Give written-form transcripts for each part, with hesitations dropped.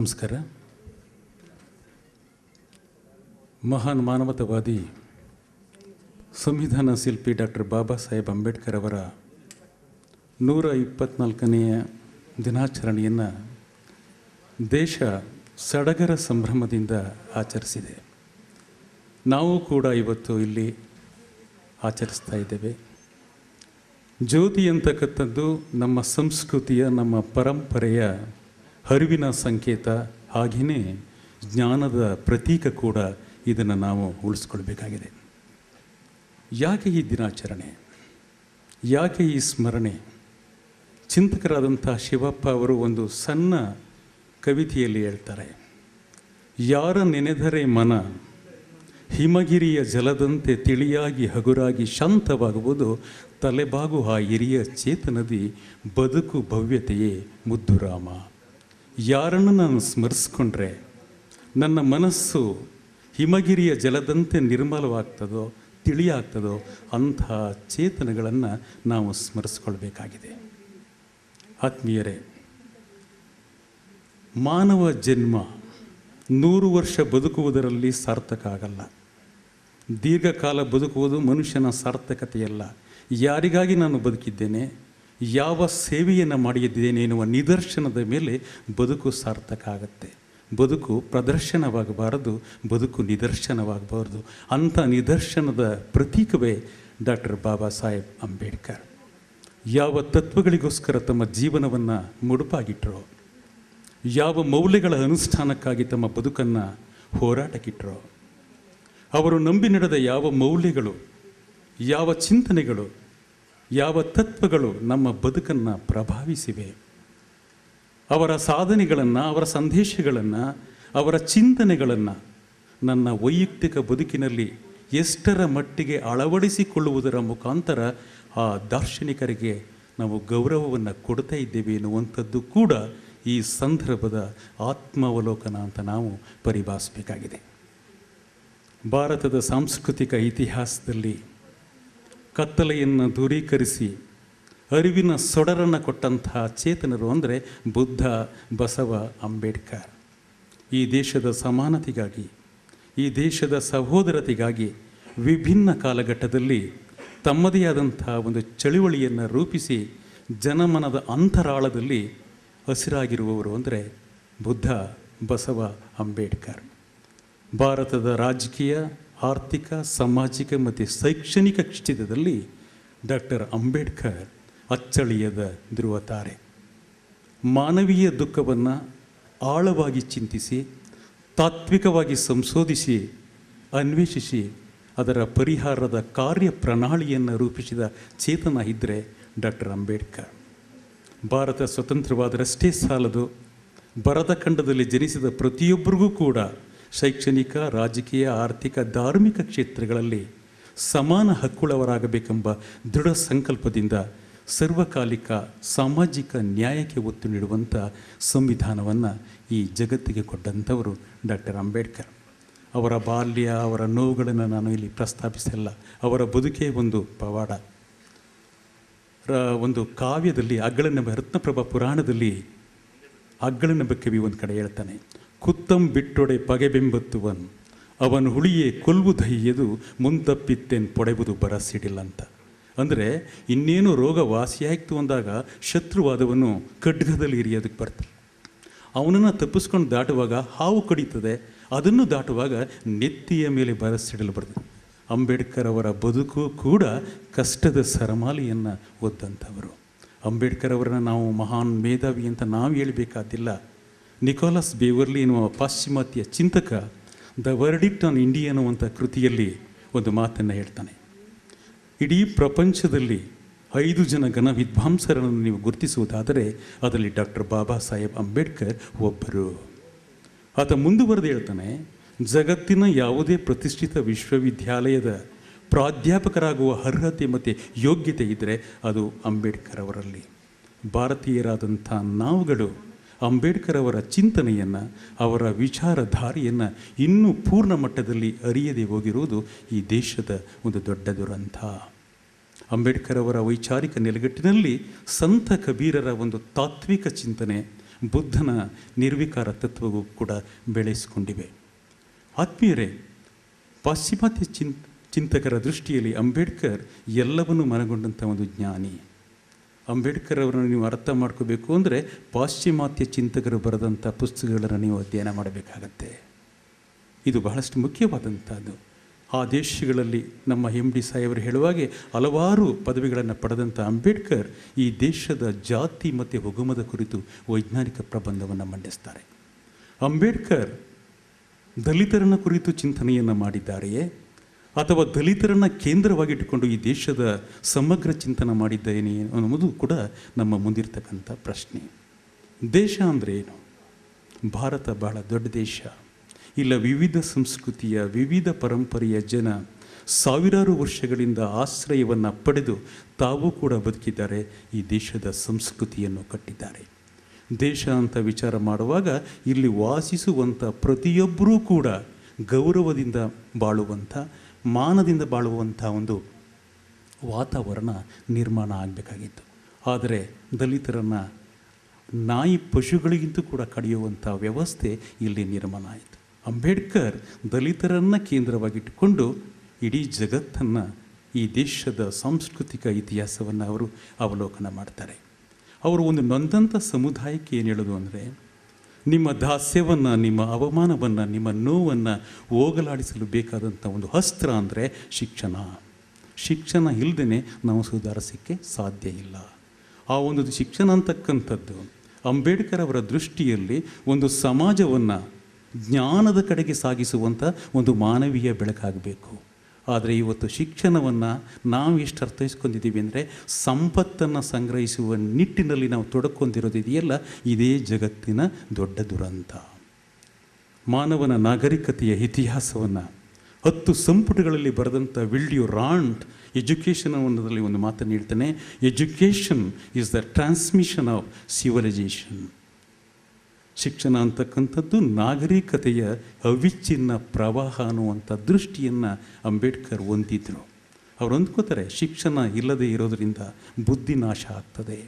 ನಮಸ್ಕಾರ. ಮಹಾನ್ ಮಾನವತಾವಾದಿ ಸಂವಿಧಾನ ಶಿಲ್ಪಿ ಡಾಕ್ಟರ್ ಬಾಬಾ ಸಾಹೇಬ್ ಅಂಬೇಡ್ಕರ್ ಅವರ 124ನೆಯ ದಿನಾಚರಣೆಯನ್ನು ದೇಶ ಸಡಗರ ಸಂಭ್ರಮದಿಂದ ಆಚರಿಸಿದೆ. ನಾವು ಕೂಡ ಇವತ್ತು ಇಲ್ಲಿ ಆಚರಿಸ್ತಾ ಇದ್ದೇವೆ. ಜ್ಯೋತಿ ಅಂತಕ್ಕಂಥದ್ದು ನಮ್ಮ ಸಂಸ್ಕೃತಿಯ, ನಮ್ಮ ಪರಂಪರೆಯ ಅರಿವಿನ ಸಂಕೇತ, ಹಾಗೆಯೇ ಜ್ಞಾನದ ಪ್ರತೀಕ ಕೂಡ. ಇದನ್ನು ನಾವು ಉಳಿಸ್ಕೊಳ್ಬೇಕಾಗಿದೆ. ಯಾಕೆ ಈ ದಿನಾಚರಣೆ, ಯಾಕೆ ಈ ಸ್ಮರಣೆ? ಚಿಂತಕರಾದಂಥ ಶಿವಪ್ಪ ಅವರು ಒಂದು ಸಣ್ಣ ಕವಿತೆಯಲ್ಲಿ ಹೇಳ್ತಾರೆ, ಯಾರ ನೆನೆದರೆ ಮನ ಹಿಮಗಿರಿಯ ಜಲದಂತೆ ತಿಳಿಯಾಗಿ ಹಗುರಾಗಿ ಶಾಂತವಾಗುವುದು, ತಲೆಬಾಗು ಆ ಹಿರಿಯ ಚೇತನದಿ ಬದುಕು ಭವ್ಯತೆಯೇ ಮುದ್ದು ರಾಮ. ಯಾರನ್ನು ನಾನು ಸ್ಮರಿಸ್ಕೊಂಡ್ರೆ ನನ್ನ ಮನಸ್ಸು ಹಿಮಗಿರಿಯ ಜಲದಂತೆ ನಿರ್ಮಲವಾಗ್ತದೋ, ತಿಳಿಯಾಗ್ತದೋ ಅಂಥ ಚೇತನಗಳನ್ನು ನಾವು ಸ್ಮರಿಸ್ಕೊಳ್ಬೇಕಾಗಿದೆ. ಆತ್ಮೀಯರೇ, ಮಾನವ ಜನ್ಮ 100 ವರ್ಷ ಬದುಕುವುದರಲ್ಲಿ ಸಾರ್ಥಕ ಆಗಲ್ಲ. ದೀರ್ಘಕಾಲ ಬದುಕುವುದು ಮನುಷ್ಯನ ಸಾರ್ಥಕತೆಯಲ್ಲ. ಯಾರಿಗಾಗಿ ನಾನು ಬದುಕಿದ್ದೇನೆ, ಯಾವ ಸೇವೆಯನ್ನು ಮಾಡಿದ್ದೇನೆ ಎನ್ನುವ ನಿದರ್ಶನದ ಮೇಲೆ ಬದುಕು ಸಾರ್ಥಕ ಆಗುತ್ತೆ. ಬದುಕು ಪ್ರದರ್ಶನವಾಗಬಾರದು, ಬದುಕು ನಿದರ್ಶನವಾಗಬಾರದು. ಅಂಥ ನಿದರ್ಶನದ ಪ್ರತೀಕವೇ ಡಾಕ್ಟರ್ ಬಾಬಾ ಸಾಹೇಬ್ ಅಂಬೇಡ್ಕರ್. ಯಾವ ತತ್ವಗಳಿಗೋಸ್ಕರ ತಮ್ಮ ಜೀವನವನ್ನು ಮುಡುಪಾಗಿಟ್ಟರೋ, ಯಾವ ಮೌಲ್ಯಗಳ ಅನುಷ್ಠಾನಕ್ಕಾಗಿ ತಮ್ಮ ಬದುಕನ್ನು ಹೋರಾಟಕ್ಕಿಟ್ಟರೋ, ಅವರು ನಂಬಿ ನಡೆದ ಯಾವ ಮೌಲ್ಯಗಳು, ಯಾವ ಚಿಂತನೆಗಳು, ಯಾವ ತತ್ವಗಳು ನಮ್ಮ ಬದುಕನ್ನು ಪ್ರಭಾವಿಸಿವೆ, ಅವರ ಸಾಧನೆಗಳನ್ನು, ಅವರ ಸಂದೇಶಗಳನ್ನು, ಅವರ ಚಿಂತನೆಗಳನ್ನು ನನ್ನ ವೈಯಕ್ತಿಕ ಬದುಕಿನಲ್ಲಿ ಎಷ್ಟರ ಮಟ್ಟಿಗೆ ಅಳವಡಿಸಿಕೊಳ್ಳುವುದರ ಮುಖಾಂತರ ಆ ದಾರ್ಶನಿಕರಿಗೆ ನಾವು ಗೌರವವನ್ನು ಕೊಡ್ತಾ ಇದ್ದೇವೆ ಎನ್ನುವಂಥದ್ದು ಕೂಡ ಈ ಸಂದರ್ಭದ ಆತ್ಮಾವಲೋಕನ ಅಂತ ನಾವು ಪರಿಭಾವಿಸಬೇಕಾಗಿದೆ. ಭಾರತದ ಸಾಂಸ್ಕೃತಿಕ ಇತಿಹಾಸದಲ್ಲಿ ಕತ್ತಲೆಯನ್ನು ದೂರೀಕರಿಸಿ ಅರಿವಿನ ಸೊಡರನ್ನು ಕೊಟ್ಟಂತಹ ಚೇತನರು ಅಂದರೆ ಬುದ್ಧ, ಬಸವ, ಅಂಬೇಡ್ಕರ್. ಈ ದೇಶದ ಸಮಾನತೆಗಾಗಿ, ಈ ದೇಶದ ಸಹೋದರತೆಗಾಗಿ ವಿಭಿನ್ನ ಕಾಲಘಟ್ಟದಲ್ಲಿ ತಮ್ಮದೇ ಆದಂಥ ಒಂದು ಚಳುವಳಿಯನ್ನು ರೂಪಿಸಿ ಜನಮನದ ಅಂತರಾಳದಲ್ಲಿ ಹಸಿರಾಗಿರುವವರು ಅಂದರೆ ಬುದ್ಧ, ಬಸವ, ಅಂಬೇಡ್ಕರ್. ಭಾರತದ ರಾಜಕೀಯ, ಆರ್ಥಿಕ, ಸಾಮಾಜಿಕ ಮತ್ತು ಶೈಕ್ಷಣಿಕ ಕ್ಷೇತ್ರದಲ್ಲಿ ಡಾಕ್ಟರ್ ಅಂಬೇಡ್ಕರ್ ಅಚ್ಚಳಿಯದ ಧ್ರುವತಾರೆ. ಮಾನವೀಯ ದುಃಖವನ್ನು ಆಳವಾಗಿ ಚಿಂತಿಸಿ, ತಾತ್ವಿಕವಾಗಿ ಸಂಶೋಧಿಸಿ, ಅನ್ವೇಷಿಸಿ ಅದರ ಪರಿಹಾರದ ಕಾರ್ಯಪ್ರಣಾಳಿಯನ್ನು ರೂಪಿಸಿದ ಚೇತನ ಇದ್ದರೆ ಡಾಕ್ಟರ್ ಅಂಬೇಡ್ಕರ್. ಭಾರತ ಸ್ವತಂತ್ರವಾದರಷ್ಟೇ ಸಾಲದು, ಭರತ ಖಂಡದಲ್ಲಿ ಜನಿಸಿದ ಪ್ರತಿಯೊಬ್ಬರಿಗೂ ಕೂಡ ಶೈಕ್ಷಣಿಕ, ರಾಜಕೀಯ, ಆರ್ಥಿಕ, ಧಾರ್ಮಿಕ ಕ್ಷೇತ್ರಗಳಲ್ಲಿ ಸಮಾನ ಹಕ್ಕುಳ್ಳವರಾಗಬೇಕೆಂಬ ದೃಢ ಸಂಕಲ್ಪದಿಂದ ಸರ್ವಕಾಲಿಕ ಸಾಮಾಜಿಕ ನ್ಯಾಯಕ್ಕೆ ಒತ್ತು ನೀಡುವಂಥ ಸಂವಿಧಾನವನ್ನು ಈ ಜಗತ್ತಿಗೆ ಕೊಟ್ಟಂಥವರು ಡಾಕ್ಟರ್ ಅಂಬೇಡ್ಕರ್. ಅವರ ಬಾಲ್ಯ, ಅವರ ನೋವುಗಳನ್ನು ನಾನು ಇಲ್ಲಿ ಪ್ರಸ್ತಾಪಿಸಲ್ಲ. ಅವರ ಬದುಕೇ ಒಂದು ಪವಾಡ. ಒಂದು ಕಾವ್ಯದಲ್ಲಿ ಅಗ್ಗಳನೆಂಬ ರತ್ನಪ್ರಭಾ ಪುರಾಣದಲ್ಲಿ ಅಗ್ಗಳನೆಂಬ ಕವಿ ಒಂದು ಕಡೆ ಹೇಳ್ತಾನೆ, ಕುತ್ತಂ ಬಿಟ್ಟೊಡೆ ಪಗೆಬೆಂಬತ್ತುವನ್ ಅವನು ಹುಳಿಯೇ ಕೊಲ್ವುದಯ್ಯದು ಮುಂದಪ್ಪಿತ್ತೇನು ಪೊಡೆಬುದು ಬರಸಿಡಿಲ್ಲ ಅಂತ. ಅಂದರೆ ಇನ್ನೇನು ರೋಗ ವಾಸಿಯಾಯಿತು ಅಂದಾಗ ಶತ್ರುವಾದವನು ಖಡ್ಗದಲ್ಲಿ ಹಿರಿಯೋದಕ್ಕೆ ಬರ್ತಾನೆ. ಅವನನ್ನು ತಪ್ಪಿಸ್ಕೊಂಡು ದಾಟುವಾಗ ಹಾವು ಕಡಿತದೆ, ಅದನ್ನು ದಾಟುವಾಗ ನೆತ್ತಿಯ ಮೇಲೆ ಬರಸಿಡಲು ಬರ್ತದೆ. ಅಂಬೇಡ್ಕರ್ ಅವರ ಬದುಕು ಕೂಡ ಕಷ್ಟದ ಸರಮಾಲೆಯನ್ನು ಒದ್ದಂಥವರು. ಅಂಬೇಡ್ಕರ್ ಅವರನ್ನು ನಾವು ಮಹಾನ್ ಮೇಧಾವಿ ಅಂತ ನಾವು ಹೇಳಬೇಕಾದಿಲ್ಲ. ನಿಕೋಲಸ್ ಬೇವರ್ಲಿ ಎನ್ನುವ ಪಾಶ್ಚಿಮಾತ್ಯ ಚಿಂತಕ ದ ವರ್ಡಿಕ್ಟ್ ಆನ್ ಇಂಡಿಯಾ ಅನ್ನುವಂಥ ಕೃತಿಯಲ್ಲಿ ಒಂದು ಮಾತನ್ನು ಹೇಳ್ತಾನೆ. ಇಡೀ ಪ್ರಪಂಚದಲ್ಲಿ 5 ಜನ ಘನ ವಿದ್ವಾಂಸರನ್ನು ನೀವು ಗುರುತಿಸುವುದಾದರೆ ಅದರಲ್ಲಿ ಡಾಕ್ಟರ್ ಬಾಬಾ ಸಾಹೇಬ್ ಅಂಬೇಡ್ಕರ್ ಒಬ್ಬರು. ಆತ ಮುಂದುವರೆದು ಹೇಳ್ತಾನೆ, ಜಗತ್ತಿನ ಯಾವುದೇ ಪ್ರತಿಷ್ಠಿತ ವಿಶ್ವವಿದ್ಯಾಲಯದ ಪ್ರಾಧ್ಯಾಪಕರಾಗುವ ಅರ್ಹತೆ ಮತ್ತು ಯೋಗ್ಯತೆ ಇದ್ದರೆ ಅದು ಅಂಬೇಡ್ಕರ್ ಅವರಲ್ಲಿ. ಭಾರತೀಯರಾದಂಥ ನಾವುಗಳು ಅಂಬೇಡ್ಕರ್ ಅವರ ಚಿಂತನೆಯನ್ನು, ಅವರ ವಿಚಾರಧಾರೆಯನ್ನು ಇನ್ನೂ ಪೂರ್ಣ ಮಟ್ಟದಲ್ಲಿ ಅರಿಯದೆ ಹೋಗಿರುವುದು ಈ ದೇಶದ ಒಂದು ದೊಡ್ಡ ದುರಂತ. ಅಂಬೇಡ್ಕರ್ ಅವರ ವೈಚಾರಿಕ ನೆಲೆಗಟ್ಟಿನಲ್ಲಿ ಸಂತ ಕಬೀರರ ಒಂದು ತಾತ್ವಿಕ ಚಿಂತನೆ, ಬುದ್ಧನ ನಿರ್ವಿಕಾರ ತತ್ವವೂ ಕೂಡ ಬೆಳೆಸಿಕೊಂಡಿವೆ. ಆತ್ಮೀಯರೇ, ಪಾಶ್ಚಿಮಾತ್ಯ ಚಿಂತಕರ ದೃಷ್ಟಿಯಲ್ಲಿ ಅಂಬೇಡ್ಕರ್ ಎಲ್ಲವನ್ನೂ ಮನಗೊಂಡಂಥ ಒಂದು ಜ್ಞಾನಿ. ಅಂಬೇಡ್ಕರ್ ಅವರನ್ನು ನೀವು ಅರ್ಥ ಮಾಡ್ಕೋಬೇಕು ಅಂದರೆ ಪಾಶ್ಚಿಮಾತ್ಯ ಚಿಂತಕರು ಬರೆದಂಥ ಪುಸ್ತಕಗಳನ್ನು ನೀವು ಅಧ್ಯಯನ ಮಾಡಬೇಕಾಗತ್ತೆ. ಇದು ಬಹಳಷ್ಟು ಮುಖ್ಯವಾದಂಥದ್ದು. ಆ ದೇಶಗಳಲ್ಲಿ ನಮ್ಮ MD ಸಾಹೇಬರು ಹೇಳುವಾಗೆ ಹಲವಾರು ಪದವಿಗಳನ್ನು ಪಡೆದಂಥ ಅಂಬೇಡ್ಕರ್ ಈ ದೇಶದ ಜಾತಿ ಮತ್ತು ಹೊಗುಮದ ಕುರಿತು ವೈಜ್ಞಾನಿಕ ಪ್ರಬಂಧವನ್ನು ಮಂಡಿಸ್ತಾರೆ. ಅಂಬೇಡ್ಕರ್ ದಲಿತರನ್ನ ಕುರಿತು ಚಿಂತನೆಯನ್ನು ಮಾಡಿದ್ದಾರೆಯೇ ಅಥವಾ ದಲಿತರನ್ನು ಕೇಂದ್ರವಾಗಿಟ್ಟುಕೊಂಡು ಈ ದೇಶದ ಸಮಗ್ರ ಚಿಂತನೆ ಮಾಡಿದ್ದೇನೆ ಅನ್ನುವುದು ಕೂಡ ನಮ್ಮ ಮುಂದಿರ್ತಕ್ಕಂಥ ಪ್ರಶ್ನೆ. ದೇಶ ಅಂದರೆ ಏನು? ಭಾರತ ಬಹಳ ದೊಡ್ಡ ದೇಶ. ಇಲ್ಲ, ವಿವಿಧ ಸಂಸ್ಕೃತಿಯ ವಿವಿಧ ಪರಂಪರೆಯ ಜನ ಸಾವಿರಾರು ವರ್ಷಗಳಿಂದ ಆಶ್ರಯವನ್ನು ಪಡೆದು ತಾವು ಕೂಡ ಬದುಕಿದ್ದಾರೆ, ಈ ದೇಶದ ಸಂಸ್ಕೃತಿಯನ್ನು ಕಟ್ಟಿದ್ದಾರೆ. ದೇಶ ಅಂತ ವಿಚಾರ ಮಾಡುವಾಗ ಇಲ್ಲಿ ವಾಸಿಸುವಂಥ ಪ್ರತಿಯೊಬ್ಬರೂ ಕೂಡ ಗೌರವದಿಂದ ಬಾಳುವಂಥ, ಮಾನದಿಂದ ಬಾಳುವಂಥ ಒಂದು ವಾತಾವರಣ ನಿರ್ಮಾಣ ಆಗಬೇಕಾಗಿತ್ತು. ಆದರೆ ದಲಿತರನ್ನು ನಾಯಿ ಪಶುಗಳಿಗಿಂತೂ ಕೂಡ ಕಡಿಯುವಂಥ ವ್ಯವಸ್ಥೆ ಇಲ್ಲಿ ನಿರ್ಮಾಣ ಆಯಿತು. ಅಂಬೇಡ್ಕರ್ ದಲಿತರನ್ನು ಕೇಂದ್ರವಾಗಿಟ್ಟುಕೊಂಡು ಇಡೀ ಜಗತ್ತನ್ನು, ಈ ದೇಶದ ಸಾಂಸ್ಕೃತಿಕ ಇತಿಹಾಸವನ್ನು ಅವರು ಅವಲೋಕನ ಮಾಡ್ತಾರೆ. ಅವರು ಒಂದು ನೊಂದಂಥ ಸಮುದಾಯಕ್ಕೆ ಏನು ಹೇಳೋದು ಅಂದರೆ, ನಿಮ್ಮ ದಾಸ್ಯವನ್ನು, ನಿಮ್ಮ ಅವಮಾನವನ್ನು, ನಿಮ್ಮ ನೋವನ್ನು ಹೋಗಲಾಡಿಸಲು ಬೇಕಾದಂಥ ಒಂದು ಅಸ್ತ್ರ ಅಂದರೆ ಶಿಕ್ಷಣ. ಶಿಕ್ಷಣ ಇಲ್ಲದೇ ನಾವು ಸುಧಾರಿಸೋಕ್ಕೆ ಸಾಧ್ಯ ಇಲ್ಲ. ಆ ಒಂದು ಶಿಕ್ಷಣ ಅಂತಕ್ಕಂಥದ್ದು ಅಂಬೇಡ್ಕರ್ ಅವರ ದೃಷ್ಟಿಯಲ್ಲಿ ಒಂದು ಸಮಾಜವನ್ನು ಜ್ಞಾನದ ಕಡೆಗೆ ಸಾಗಿಸುವಂಥ ಒಂದು ಮಾನವೀಯ ಬೆಳಕಾಗಬೇಕು. ಆದರೆ ಇವತ್ತು ಶಿಕ್ಷಣವನ್ನು ನಾವು ಎಷ್ಟು ಅರ್ಥೈಸ್ಕೊಂಡಿದ್ದೀವಿ ಅಂದರೆ, ಸಂಪತ್ತನ್ನು ಸಂಗ್ರಹಿಸುವ ನಿಟ್ಟಿನಲ್ಲಿ ನಾವು ತೊಡಕೊಂಡಿರೋದಿದೆಯಲ್ಲ, ಇದೇ ಜಗತ್ತಿನ ದೊಡ್ಡ ದುರಂತ. ಮಾನವನ ನಾಗರಿಕತೆಯ ಇತಿಹಾಸವನ್ನು 10 ಸಂಪುಟಗಳಲ್ಲಿ ಬರೆದಂಥ ವಿಲ್ಡಿಯೋ ರಾಂಟ್ ಎಜುಕೇಷನ್ ಅನ್ನೋದರಲ್ಲಿ ಒಂದು ಮಾತನ್ನು ಹೇಳ್ತಾನೆ, education is the transmission of civilisation. ಶಿಕ್ಷಣ ಅಂತಕ್ಕಂಥದ್ದು ನಾಗರಿಕತೆಯ ಅವಿಚ್ಛಿನ್ನ ಪ್ರವಾಹ ಅನ್ನುವಂಥ ದೃಷ್ಟಿಯನ್ನು ಅಂಬೇಡ್ಕರ್ ಹೊಂದಿದ್ರು. ಅವ್ರು ಅಂದ್ಕೋತಾರೆ, ಶಿಕ್ಷಣ ಇಲ್ಲದೆ ಇರೋದರಿಂದ ಬುದ್ಧಿ ನಾಶ ಆಗ್ತದೆ,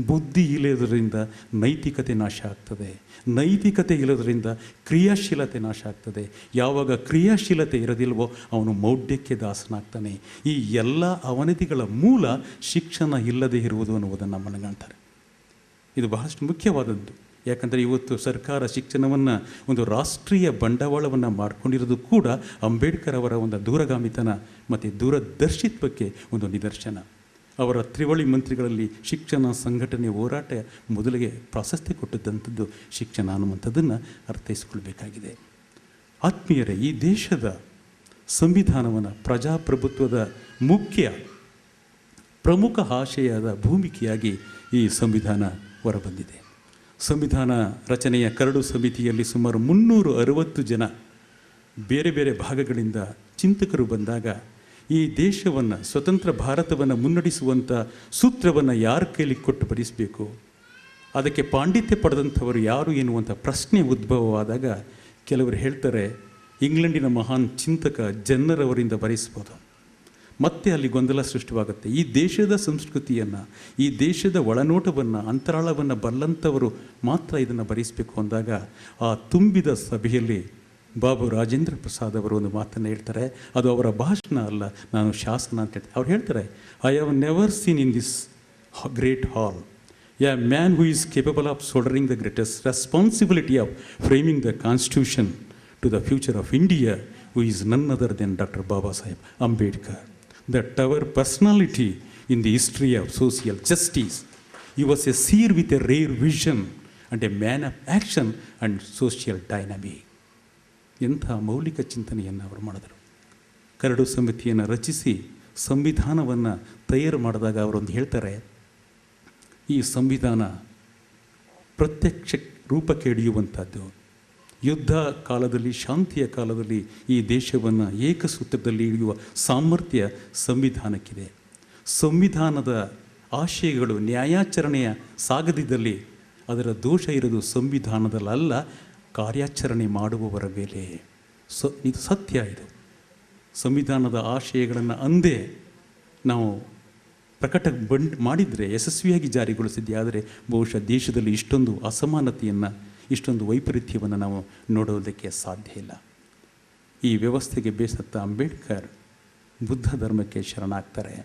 ಬುದ್ಧಿ ಇಲ್ಲದರಿಂದ ನೈತಿಕತೆ ನಾಶ ಆಗ್ತದೆ, ನೈತಿಕತೆ ಇಲ್ಲದರಿಂದ ಕ್ರಿಯಾಶೀಲತೆ ನಾಶ ಆಗ್ತದೆ, ಯಾವಾಗ ಕ್ರಿಯಾಶೀಲತೆ ಇರೋದಿಲ್ವೋ ಅವನು ಮೌಢ್ಯಕ್ಕೆ ದಾಸನಾಗ್ತಾನೆ. ಈ ಎಲ್ಲ ಅವನತಿಗಳ ಮೂಲ ಶಿಕ್ಷಣ ಇಲ್ಲದೆ ಇರುವುದು ಅನ್ನುವುದನ್ನು ಮನಗಾಣ್ತಾರೆ. ಇದು ಬಹಳಷ್ಟು ಮುಖ್ಯವಾದದ್ದು. ಯಾಕಂದರೆ ಇವತ್ತು ಸರ್ಕಾರ ಶಿಕ್ಷಣವನ್ನು ಒಂದು ರಾಷ್ಟ್ರೀಯ ಬಂಡವಾಳವನ್ನು ಮಾಡಿಕೊಂಡಿರೋದು ಕೂಡ ಅಂಬೇಡ್ಕರ್ ಅವರ ಒಂದು ದೂರಗಾಮಿತನ ಮತ್ತು ದೂರದರ್ಶಿತ್ವಕ್ಕೆ ಒಂದು ನಿದರ್ಶನ. ಅವರ ತ್ರಿವಳಿ ಮಂತ್ರಿಗಳಲ್ಲಿ ಶಿಕ್ಷಣ ಸಂಘಟನೆ ಹೋರಾಟ ಮೊದಲಿಗೆ ಪ್ರಾಶಸ್ತ್ಯ ಕೊಟ್ಟಂಥದ್ದು ಶಿಕ್ಷಣ ಅನ್ನುವಂಥದ್ದನ್ನು ಅರ್ಥೈಸಿಕೊಳ್ಬೇಕಾಗಿದೆ. ಆತ್ಮೀಯರೇ, ಈ ದೇಶದ ಸಂವಿಧಾನವನ್ನು ಪ್ರಜಾಪ್ರಭುತ್ವದ ಪ್ರಮುಖ ಆಶಯದ ಭೂಮಿಕೆಯಾಗಿ ಈ ಸಂವಿಧಾನ ಹೊರಬಂದಿದೆ. ಸಂವಿಧಾನ ರಚನೆಯ ಕರಡು ಸಮಿತಿಯಲ್ಲಿ ಸುಮಾರು 360 ಜನ ಬೇರೆ ಬೇರೆ ಭಾಗಗಳಿಂದ ಚಿಂತಕರು ಬಂದಾಗ, ಈ ದೇಶವನ್ನು, ಸ್ವತಂತ್ರ ಭಾರತವನ್ನು ಮುನ್ನಡೆಸುವಂಥ ಸೂತ್ರವನ್ನು ಯಾರ ಕೈಲಿ ಕೊಟ್ಟು ಬರೆಸಬೇಕು, ಅದಕ್ಕೆ ಪಾಂಡಿತ್ಯ ಪಡೆದಂಥವರು ಯಾರು ಎನ್ನುವಂಥ ಪ್ರಶ್ನೆ ಉದ್ಭವವಾದಾಗ ಕೆಲವರು ಹೇಳ್ತಾರೆ, ಇಂಗ್ಲೆಂಡಿನ ಮಹಾನ್ ಚಿಂತಕ ಜನ್ನರವರಿಂದ ಬರೆಸ್ಬೋದು. ಮತ್ತೆ ಅಲ್ಲಿ ಗೊಂದಲ ಸೃಷ್ಟಿವಾಗುತ್ತೆ. ಈ ದೇಶದ ಸಂಸ್ಕೃತಿಯನ್ನು, ಈ ದೇಶದ ಒಳನೋಟವನ್ನು, ಅಂತರಾಳವನ್ನು ಬಲ್ಲಂಥವರು ಮಾತ್ರ ಇದನ್ನು ಬರೆಸಬೇಕು ಅಂದಾಗ ಆ ತುಂಬಿದ ಸಭೆಯಲ್ಲಿ ಬಾಬು ರಾಜೇಂದ್ರ ಪ್ರಸಾದ್ ಅವರು ಒಂದು ಮಾತನ್ನು ಹೇಳ್ತಾರೆ. ಅದು ಅವರ ಭಾಷಣ ಅಲ್ಲ, ನಾನು ಶಾಸನ ಅಂತ ಹೇಳ್ತಾರೆ. ಅವ್ರು ಹೇಳ್ತಾರೆ, I have never seen in this great hall a man who is capable of shouldering the greatest responsibility of framing the constitution to the future of India, who is none other than doctor Baba Saheb Ambedkar. That our personality in the history of social justice, he was a seer with a rare vision and a man of action and social dynamic. ಎಂಥ ಮೌಲಿಕ ಚಿಂತನೆಯನ್ನು ಅವರು ಮಾಡಿದರು. Curd ಸಮಿತಿಯನ್ನು ರಚಿಸಿ ಸಂವಿಧಾನವನ್ನು ತಯಾರು ಮಾಡಿದಾಗ ಅವರೊಂದು ಹೇಳ್ತಾರೆ, ಈ ಸಂವಿಧಾನ ಪ್ರತ್ಯಕ್ಷ ರೂಪಕ್ಕೆ ಹಿಡಿಯುವಂಥದ್ದು. ಯುದ್ಧ ಕಾಲದಲ್ಲಿ, ಶಾಂತಿಯ ಕಾಲದಲ್ಲಿ ಈ ದೇಶವನ್ನು ಏಕಸೂತ್ರದಲ್ಲಿ ಹಿಡಿಯುವ ಸಾಮರ್ಥ್ಯ ಸಂವಿಧಾನಕ್ಕಿದೆ. ಸಂವಿಧಾನದ ಆಶಯಗಳು ನ್ಯಾಯಾಚರಣೆಯ ಸಾಗದಿದ್ದಲ್ಲಿ ಅದರ ದೋಷ ಇರೋದು ಸಂವಿಧಾನದಲ್ಲ, ಕಾರ್ಯಾಚರಣೆ ಮಾಡುವವರ ಮೇಲೆ. ಇದು ಸತ್ಯ. ಇದು ಸಂವಿಧಾನದ ಆಶಯಗಳನ್ನು ಅಂದೇ ನಾವು ಮಾಡಿದರೆ, ಯಶಸ್ವಿಯಾಗಿ ಜಾರಿಗೊಳಿಸಿದ್ದೆ. ಆದರೆ ಬಹುಶಃ ದೇಶದಲ್ಲಿ ಇಷ್ಟೊಂದು ಅಸಮಾನತೆಯನ್ನು, ಇಷ್ಟೊಂದು ವೈಪರೀತ್ಯವನ್ನು ನಾವು ನೋಡೋದಕ್ಕೆ ಸಾಧ್ಯ ಇಲ್ಲ. ಈ ವ್ಯವಸ್ಥೆಗೆ ಬೇಸತ್ತ ಅಂಬೇಡ್ಕರ್ ಬುದ್ಧ ಧರ್ಮಕ್ಕೆ ಶರಣಾಗ್ತಾರೆ.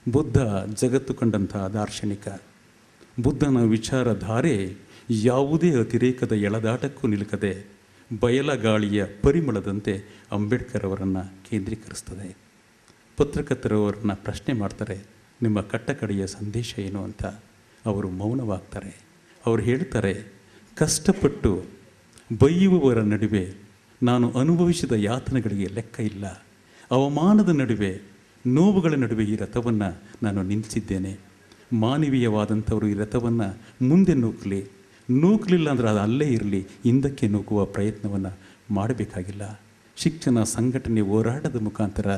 ಬುದ್ಧ ಜಗತ್ತು ಕಂಡಂತಹ ದಾರ್ಶನಿಕ. ಬುದ್ಧನ ವಿಚಾರಧಾರೆ ಯಾವುದೇ ಅತಿರೇಕದ ಎಳೆದಾಟಕ್ಕೂ ನಿಲುಕದೆ ಬಯಲಗಾಳಿಯ ಪರಿಮಳದಂತೆ ಅಂಬೇಡ್ಕರ್ ಅವರನ್ನು ಕೇಂದ್ರೀಕರಿಸ್ತದೆ. ಪತ್ರಕರ್ತರವರನ್ನು ಪ್ರಶ್ನೆ ಮಾಡ್ತಾರೆ, ನಿಮ್ಮ ಕಟ್ಟಕಡೆಯ ಸಂದೇಶ ಏನು ಅಂತ. ಅವರು ಮೌನವಾಗ್ತಾರೆ. ಅವರು ಹೇಳ್ತಾರೆ, ಕಷ್ಟಪಟ್ಟು ಬೈಯುವವರ ನಡುವೆ ನಾನು ಅನುಭವಿಸಿದ ಯಾತನೆಗಳಿಗೆ ಲೆಕ್ಕ ಇಲ್ಲ. ಅವಮಾನದ ನಡುವೆ, ನೋವುಗಳ ನಡುವೆ ಈ ರಥವನ್ನು ನಾನು ನಿಲ್ಲಿಸಿದ್ದೇನೆ. ಮಾನವೀಯವಾದಂಥವರು ಈ ರಥವನ್ನು ಮುಂದೆ ನೂಕಲಿಲ್ಲ ಅಂದರೆ ಅದು ಅಲ್ಲೇ ಇರಲಿ, ಹಿಂದಕ್ಕೆ ನೂಕುವ ಪ್ರಯತ್ನವನ್ನು ಮಾಡಬೇಕಾಗಿಲ್ಲ. ಶಿಕ್ಷಣ, ಸಂಘಟನೆ, ಹೋರಾಟದ ಮುಖಾಂತರ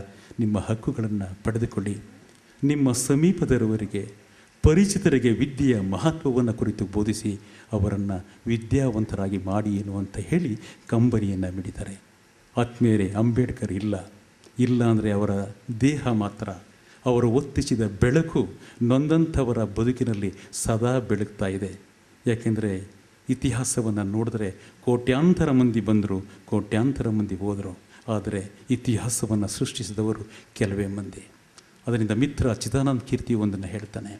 ನಿಮ್ಮ ಹಕ್ಕುಗಳನ್ನು ಪಡೆದುಕೊಳ್ಳಿ. ನಿಮ್ಮ ಸಮೀಪದವರಿಗೆ, ಪರಿಚಿತರಿಗೆ ವಿದ್ಯೆಯ ಮಹತ್ವವನ್ನು ಕುರಿತು ಬೋಧಿಸಿ ಅವರನ್ನು ವಿದ್ಯಾವಂತರಾಗಿ ಮಾಡಿ ಎನ್ನುವಂತ ಹೇಳಿ ಕಂಬನಿಯನ್ನು ಮಿಡಿತಾರೆ. ಆತ್ಮೀಯರೇ, ಅಂಬೇಡ್ಕರ್ ಇಲ್ಲ ಅಂದರೆ ಅವರ ದೇಹ ಮಾತ್ರ, ಅವರು ಒತ್ತಿಸಿದ ಬೆಳಕು ನೊಂದಂಥವರ ಬದುಕಿನಲ್ಲಿ ಸದಾ ಬೆಳಗ್ತಾ ಇದೆ. ಯಾಕೆಂದರೆ ಇತಿಹಾಸವನ್ನು ನೋಡಿದ್ರೆ ಕೋಟ್ಯಾಂತರ ಮಂದಿ ಬಂದರು, ಕೋಟ್ಯಾಂತರ ಮಂದಿ ಹೋದರು. ಆದರೆ ಇತಿಹಾಸವನ್ನು ಸೃಷ್ಟಿಸಿದವರು ಕೆಲವೇ ಮಂದಿ. ಅದರಿಂದ ಮಿತ್ರ ಚಿದಾನಂದ ಕೀರ್ತಿ ಒಂದನ್ನು ಹೇಳ್ತಾನೆ,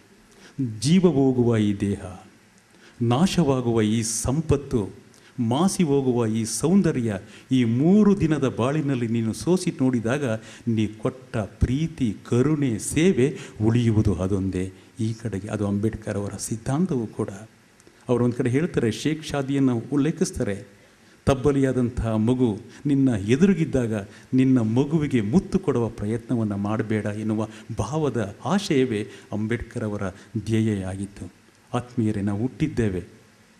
ಜೀವ ಹೋಗುವ ಈ ದೇಹ, ನಾಶವಾಗುವ ಈ ಸಂಪತ್ತು, ಮಾಸಿ ಹೋಗುವ ಈ ಸೌಂದರ್ಯ, ಈ 3 ದಿನದ ಬಾಳಿನಲ್ಲಿ ನೀನು ಸೋಸಿ ನೋಡಿದಾಗ ನೀ ಕೊಟ್ಟ ಪ್ರೀತಿ, ಕರುಣೆ, ಸೇವೆ ಉಳಿಯುವುದು ಅದೊಂದೇ. ಈ ಕಡೆಗೆ ಅದು ಅಂಬೇಡ್ಕರ್ ಅವರ ಸಿದ್ಧಾಂತವೂ ಕೂಡ. ಅವರು ಒಂದು ಕಡೆ ಹೇಳ್ತಾರೆ, ಶೇಖ್ ಶಾದಿಯನ್ನು ಉಲ್ಲೇಖಿಸ್ತಾರೆ, ತಬ್ಬಲಿಯಾದಂತಹ ಮಗು ನಿನ್ನ ಎದುರುಗಿದ್ದಾಗ ನಿನ್ನ ಮಗುವಿಗೆ ಮುತ್ತು ಕೊಡುವ ಪ್ರಯತ್ನವನ್ನು ಮಾಡಬೇಡ ಎನ್ನುವ ಭಾವದ ಆಶಯವೇ ಅಂಬೇಡ್ಕರ್ ಅವರ ಧ್ಯೇಯ ಆಗಿತ್ತು. ಆತ್ಮೀಯರೇ, ನಾವು ಹುಟ್ಟಿದ್ದೇವೆ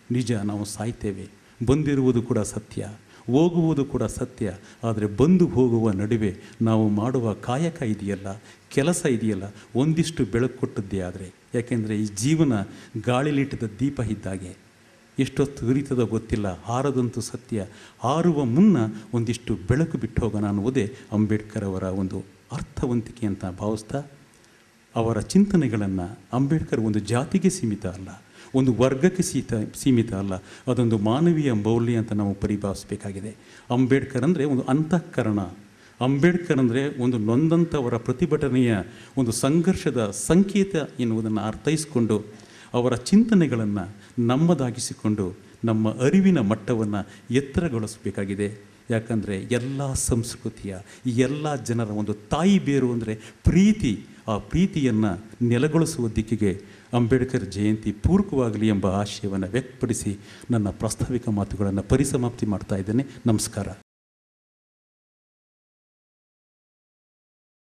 ನಿಜ, ನಾವು ಸಾಯ್ತೇವೆ. ಬಂದಿರುವುದು ಕೂಡ ಸತ್ಯ, ಹೋಗುವುದು ಕೂಡ ಸತ್ಯ. ಆದರೆ ಬಂದು ಹೋಗುವ ನಡುವೆ ನಾವು ಮಾಡುವ ಕಾಯಕ ಇದೆಯಲ್ಲ, ಕೆಲಸ ಇದೆಯಲ್ಲ, ಒಂದಿಷ್ಟು ಬೆಳಕು ಕೊಟ್ಟದ್ದೇ. ಆದರೆ ಯಾಕೆಂದರೆ ಈ ಜೀವನ ಗಾಳಿಲಿಟ್ಟಿದ ದೀಪ ಇದ್ದಾಗೆ, ಎಷ್ಟೊತ್ತು ಉರಿತದೋ ಗೊತ್ತಿಲ್ಲ, ಹಾರದಂತೂ ಸತ್ಯ. ಹಾರುವ ಮುನ್ನ ಒಂದಿಷ್ಟು ಬೆಳಕು ಬಿಟ್ಟು ಹೋಗೋಣ ಅನ್ನುವುದೇ ಅಂಬೇಡ್ಕರ್ ಅವರ ಒಂದು ಅರ್ಥವಂತಿಕೆ ಅಂತ ಭಾವಿಸ್ತಾ, ಅವರ ಚಿಂತನೆಗಳನ್ನು ಅಂಬೇಡ್ಕರ್ ಒಂದು ಜಾತಿಗೆ ಸೀಮಿತ ಅಲ್ಲ, ಒಂದು ವರ್ಗಕ್ಕೆ ಸೀಮಿತ ಅಲ್ಲ, ಅದೊಂದು ಮಾನವೀಯ ಮೌಲ್ಯ ಅಂತ ನಾವು ಪರಿಭಾವಿಸಬೇಕಾಗಿದೆ. ಅಂಬೇಡ್ಕರ್ ಅಂದರೆ ಒಂದು ಅಂತಃಕರಣ. ಅಂಬೇಡ್ಕರ್ ಅಂದರೆ ಒಂದು ನೊಂದಂಥವರ ಪ್ರತಿಭಟನೆಯ ಒಂದು ಸಂಘರ್ಷದ ಸಂಕೇತ ಎನ್ನುವುದನ್ನು ಅರ್ಥೈಸಿಕೊಂಡು ಅವರ ಚಿಂತನೆಗಳನ್ನು ನಮ್ಮದಾಗಿಸಿಕೊಂಡು ನಮ್ಮ ಅರಿವಿನ ಮಟ್ಟವನ್ನು ಎತ್ತರಗೊಳಿಸಬೇಕಾಗಿದೆ. ಯಾಕಂದರೆ ಎಲ್ಲ ಸಂಸ್ಕೃತಿಯ, ಎಲ್ಲ ಜನರ ಒಂದು ತಾಯಿ ಬೇರು ಅಂದರೆ ಪ್ರೀತಿ. ಆ ಪ್ರೀತಿಯನ್ನು ನೆಲೆಗೊಳಿಸುವ ದಿಕ್ಕಿಗೆ ಅಂಬೇಡ್ಕರ್ ಜಯಂತಿ ಪೂರಕವಾಗಲಿ ಎಂಬ ಆಶಯವನ್ನು ವ್ಯಕ್ತಪಡಿಸಿ ನನ್ನ ಪ್ರಾಸ್ತಾವಿಕ ಮಾತುಗಳನ್ನು ಪರಿಸಮಾಪ್ತಿ ಮಾಡ್ತಾ ಇದ್ದೇನೆ. ನಮಸ್ಕಾರ.